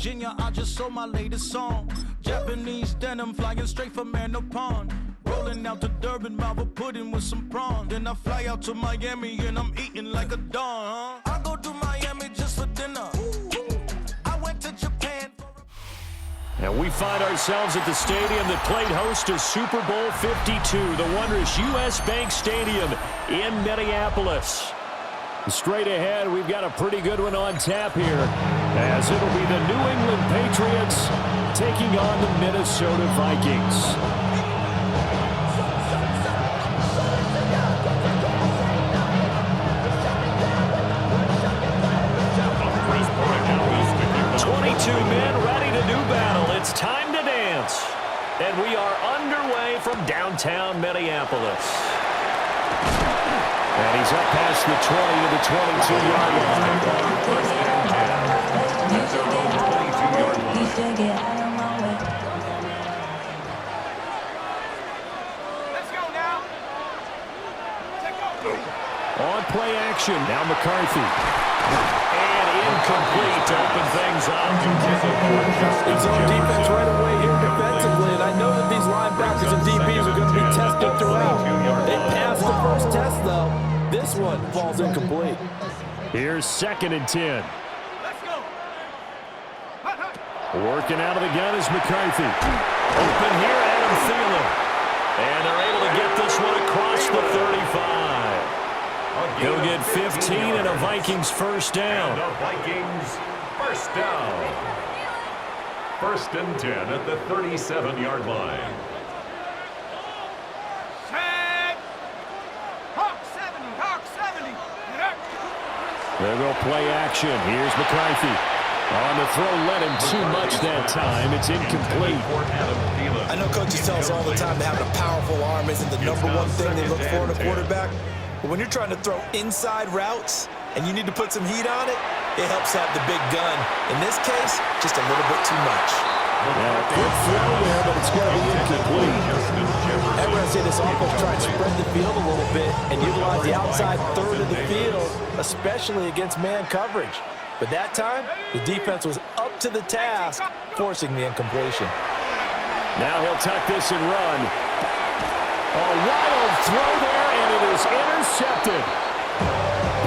Virginia, I just sold my latest song. Japanese denim flying straight from Pond. Rolling out to Durban, Malva pudding with some prawns. Then I fly out to Miami and I'm eating like a don, huh? I go to Miami just for dinner. I went to Japan for And we find ourselves at the stadium that played host to Super Bowl 52, the wondrous U.S. Bank Stadium in Minneapolis. Straight ahead, we've got a pretty good one on tap here, as it'll be the New England Patriots taking on the Minnesota Vikings. Men ready to do battle. It's time to dance. And we are underway from downtown Minneapolis. And he's up past the 20 to the 22-yard line. Let's go now. On play action. Now McCarthy. Incomplete to open things up. Good zone defense right away here defensively, and I know that these linebackers and DBs are going to be tested throughout. They passed the first test, though. This one falls incomplete. Here's 2nd and 10. Let's go. Working out of the gun is McCarthy. Open here, Adam Thielen. And they're able to get this one across the 35. He'll get 15 and a Vikings first down. And the Vikings first down. 1st and 10 at the 37-yard line. Set. Hawk 70. Hawk 70. There go play action. Here's McCarthy. On the throw, let him too much that time. It's incomplete. I know coaches tell us all the time that having a powerful arm isn't the number one thing they look for in a quarterback. But when you're trying to throw inside routes and you need to put some heat on it, it helps have the big gun. In this case, just a little bit too much. Yeah, quick throw there, but it's going to be incomplete. Everyone say this offense try to spread the field a little bit and utilize the outside third of the field, especially against man coverage. But that time, the defense was up to the task, forcing the incompletion. Now he'll tuck this and run. A wild throw there, and it is intercepted.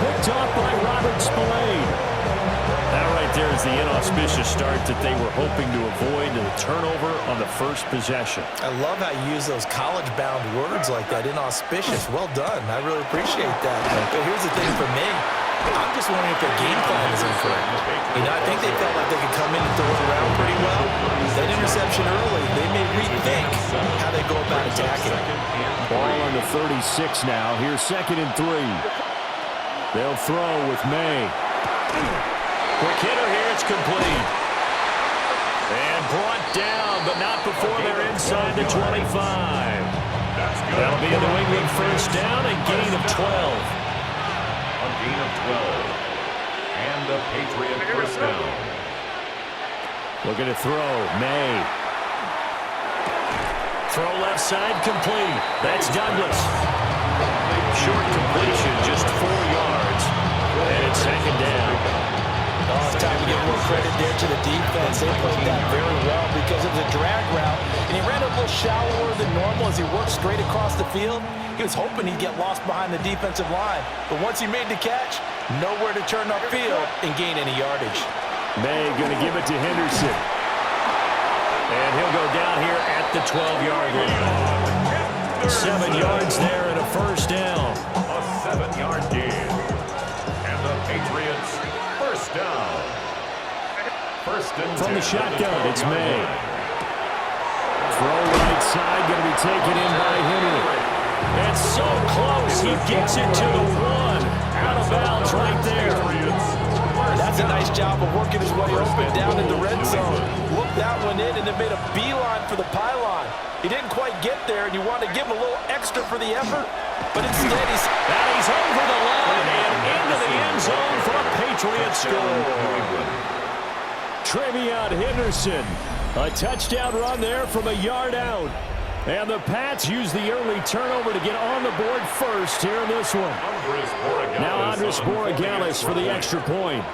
Picked off by Robert Spillane. That right there is the inauspicious start that they were hoping to avoid in the turnover on the first possession. I love how you use those college-bound words like that, inauspicious. Well done. I really appreciate that. But here's the thing for me. I'm just wondering if their game plan is incorrect. You know, I think they felt like they could come in and throw it around pretty well. That interception early, they may rethink how they go about attacking. Ball on the 36 now. Here's 2nd and 3. They'll throw with May. Quick hitter here. It's complete. And brought down, but not before they're inside the 25. That'll be a New England first down, a gain of 12. A gain of 12. And a Patriot first down. Looking to throw. May. Throw left side complete. That's Douglas. Short completion, just 4 yards. And it's 2nd down. Oh, it's time to give more credit there to the defense. They played that very well because it was a drag route. And he ran a little shallower than normal as he worked straight across the field. He was hoping he'd get lost behind the defensive line. But once he made the catch, nowhere to turn upfield and gain any yardage. May going to give it to Henderson. And he'll go down here at the 12-yard line. 7 yards there and a first down. A 7-yard gain. And the Patriots first down. 1st and 10. From the shotgun, it's May. Throw right side, going to be taken in by Henry. It's so close, he gets it to the 1. Out of bounds right there. That's a nice job of working his way open down in the red zone. Looked that one in and then made a beeline for the pylon. He didn't quite get there, and you wanted to give him a little extra for the effort, but instead he's over the line and into the end zone for a Patriots score. Trevion Henderson, a touchdown run there from a yard out. And the Pats use the early turnover to get on the board first here in this one. Now Andres Borregales for the extra point.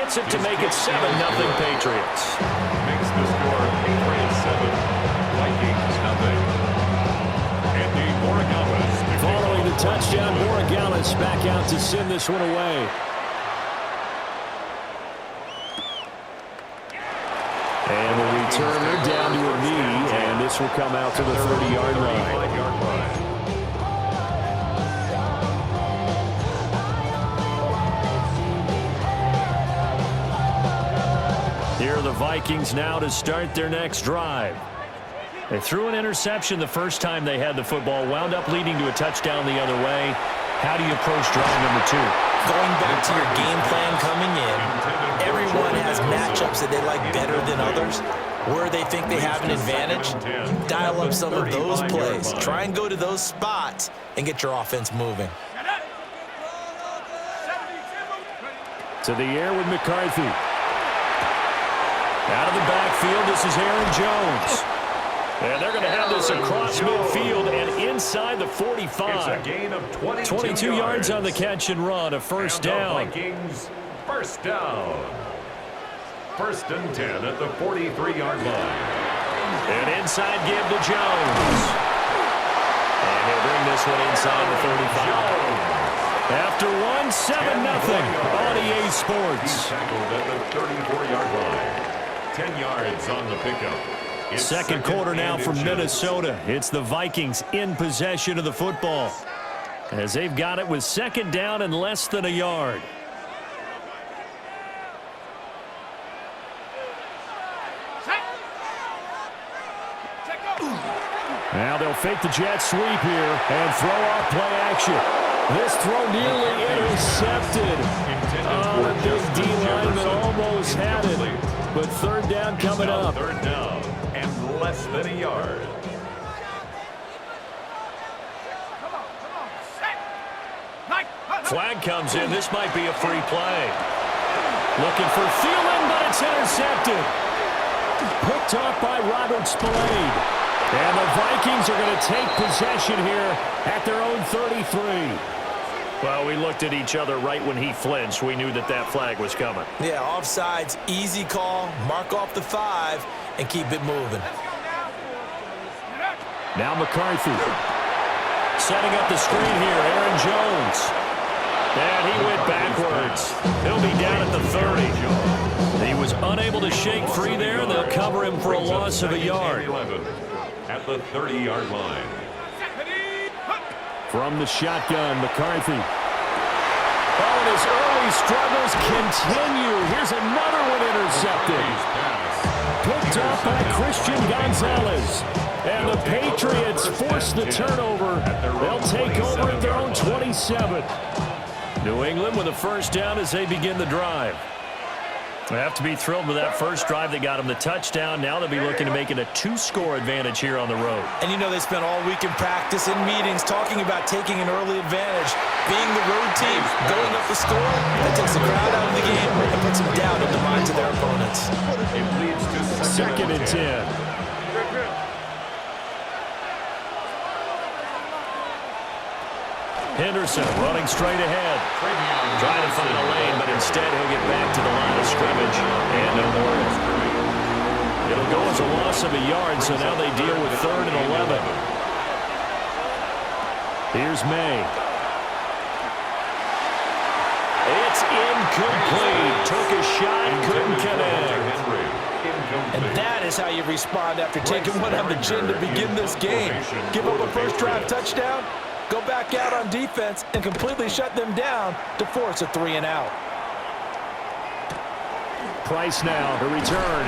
cuts it to make it 7-0 Patriots. Makes the score Patriots 7, Vikings nothing. Andy Borregales. Following the touchdown, Borregales back out to send this one away. And the returner down to a knee, and this will come out to the 30-yard line. Here are the Vikings now to start their next drive. They threw an interception the first time they had the football, wound up leading to a touchdown the other way. How do you approach drive number 2? Going back to your game plan coming in, everyone has matchups that they like better than others. Where they think they have an advantage, dial up some of those plays. Try and go to those spots and get your offense moving. To the air with McCarthy. Out of the backfield, this is Aaron Jones. And they're going to have this across midfield and inside the 45. It's a gain of 22 yards on the catch and run, a first down. Vikings, first down. 1st and 10 at the 43-yard line. An inside give to Jones. And he'll bring this one inside the 35. After one, 7-0 on EA Sports. He's tackled at the 34-yard line. 10 yards on the pickup. It's Second quarter now from Minnesota. It's the Vikings in possession of the football, as they've got it with 2nd down and less than a yard. Now they'll fake the jet sweep here and throw off play action. This throw nearly intercepted. Oh, the big D-lineman almost had it. But 3rd down coming up. 3rd down and less than a yard. Flag comes in. This might be a free play. Looking for Thielen, but it's intercepted. Picked off by Robert Spillane. And the Vikings are going to take possession here at their own 33. Well, we looked at each other right when he flinched. We knew that that flag was coming. Yeah, offsides, easy call. Mark off the 5 and keep it moving. Now McCarthy. Setting up the screen here, Aaron Jones. And he went backwards. He'll be down at the 30. He was unable to shake free there. They'll cover him for a loss of a yard. At the 30-yard line. From the shotgun, McCarthy. Oh, and his early struggles continue. Here's another one intercepted. Picked off by Christian Gonzalez. And the Patriots force the turnover. They'll take over at their own 27. New England with a first down as they begin the drive. They have to be thrilled with that first drive that got them the touchdown. Now they'll be looking to make it a 2-score advantage here on the road. And you know they spent all week in practice and meetings talking about taking an early advantage. Being the road team, going up the score, that takes the crowd out of the game and puts them down in the minds of their opponents. It leads to 2nd and 10. Henderson running straight ahead. Trying to find a lane, but instead he'll get back to the line of scrimmage. And no more. It'll go as a loss of a yard, so now they deal with 3rd and 11. Here's May. It's incomplete. Took a shot, couldn't connect. And that is how you respond after taking one on the chin to begin this game. Give up a first drive touchdown, go back out on defense and completely shut them down to force a 3 and out. Price now to return.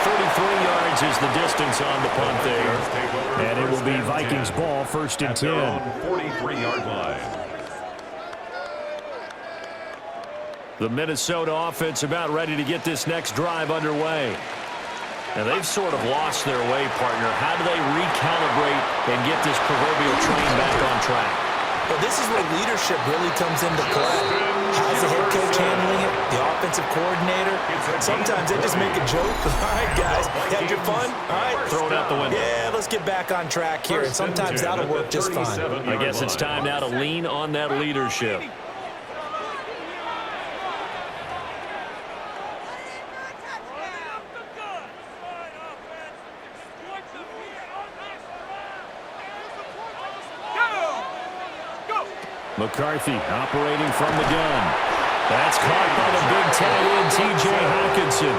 33 yards is the distance on the punt there. And it will be Vikings ball, 1st and 10. 43-yard line. The Minnesota offense about ready to get this next drive underway. Now, they've sort of lost their way, partner. How do they recalibrate and get this proverbial train back on track? Well, this is where leadership really comes into play. How's the head coach handling it? The offensive coordinator? Sometimes they just make a joke. All right, guys, you had your fun? All right. Throw it out the window. Yeah, let's get back on track here. And sometimes that'll work just fine. I guess it's time now to lean on that leadership. McCarthy operating from the gun. That's caught by the big tight end, T.J. Hawkinson.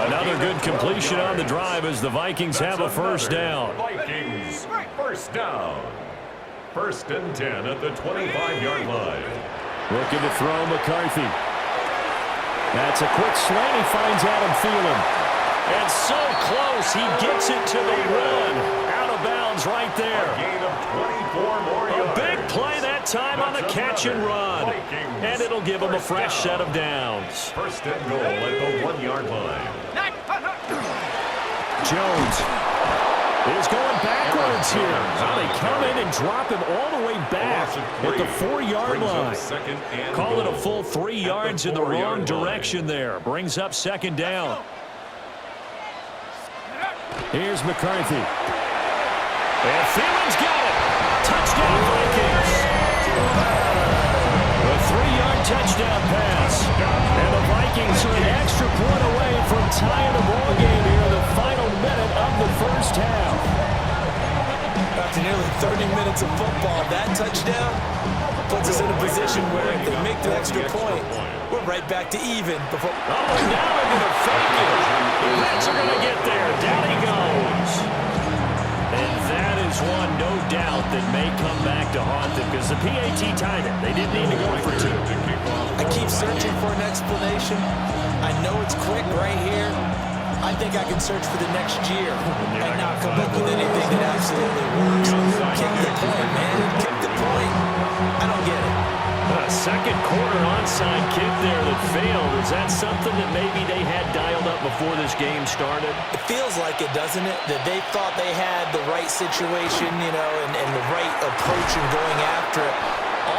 Another good completion on the drive as the Vikings have a first down. Vikings, first down. 1st and 10 at the 25-yard line. Looking to throw McCarthy. That's a quick slant. He finds Adam Thielen. And so close, he gets it to the run. Out of bounds right there. A gain of 24 more yards. A big play that time on the catch and run. And it'll give him a fresh set of downs. 1st and goal at the 1-yard line. Jones is going backwards here. Now they come in and drop him all the way back at the 4-yard line. Call it a full 3 yards in the wrong direction there. Brings up 2nd down. Here's McCarthy. And Thielen's got it. Touchdown Vikings. A 3-yard touchdown pass. And the Vikings are an extra point away from tying the ball game here in the final minute of the first half. After nearly 30 minutes of football, that touchdown puts us in a position where if they make the extra point, we're right back to even. Before now they're going to fake it. The Reds are going to get there. Down he goes. And that is one, no doubt, that may come back to haunt them because the PAT tied it. They didn't need to go for 2. I keep searching for an explanation. I know it's quick right here. I think I can search for the next year and not come up with anything that absolutely works. Kick the point, man. Kick the point. I don't get it. Second quarter onside kick there that failed. Is that something that maybe they had dialed up before this game started? It feels like it, doesn't it? That they thought they had the right situation, you know, and the right approach in going after it.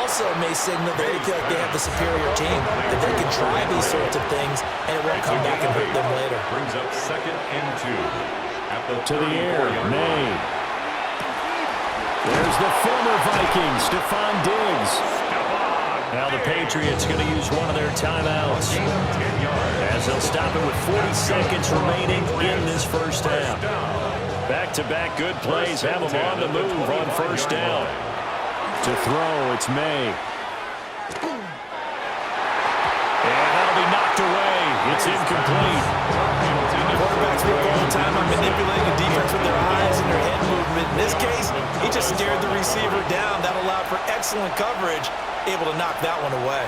Also may signal that they feel like they have the superior team, that they can try these sorts of things, and it won't come back and hurt them later. Brings up 2nd and 2. At the to the air, May. There's the former Viking, Stephon Diggs. Now the Patriots going to use one of their timeouts as they'll stop it with 40 seconds remaining in this first half. Back-to-back good plays have them on the move on first down. To throw, it's May. And that'll be knocked away. It's incomplete. Quarterbacks work all the time on manipulating the defense with their eyes and their head movement. In this case, he just stared the receiver down. That allowed for excellent coverage, able to knock that one away.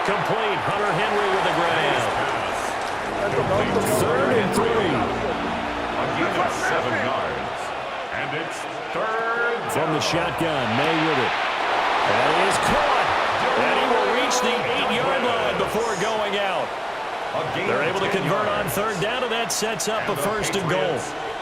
Complete. Hunter Henry with a grab. 3rd and 3. A gain of 7 yards. And it's 3rd. From the shotgun, May with it. That is caught. And he will reach the 8-yard line before going out. They're able to convert on 3rd down, and that sets up a 1st and goal.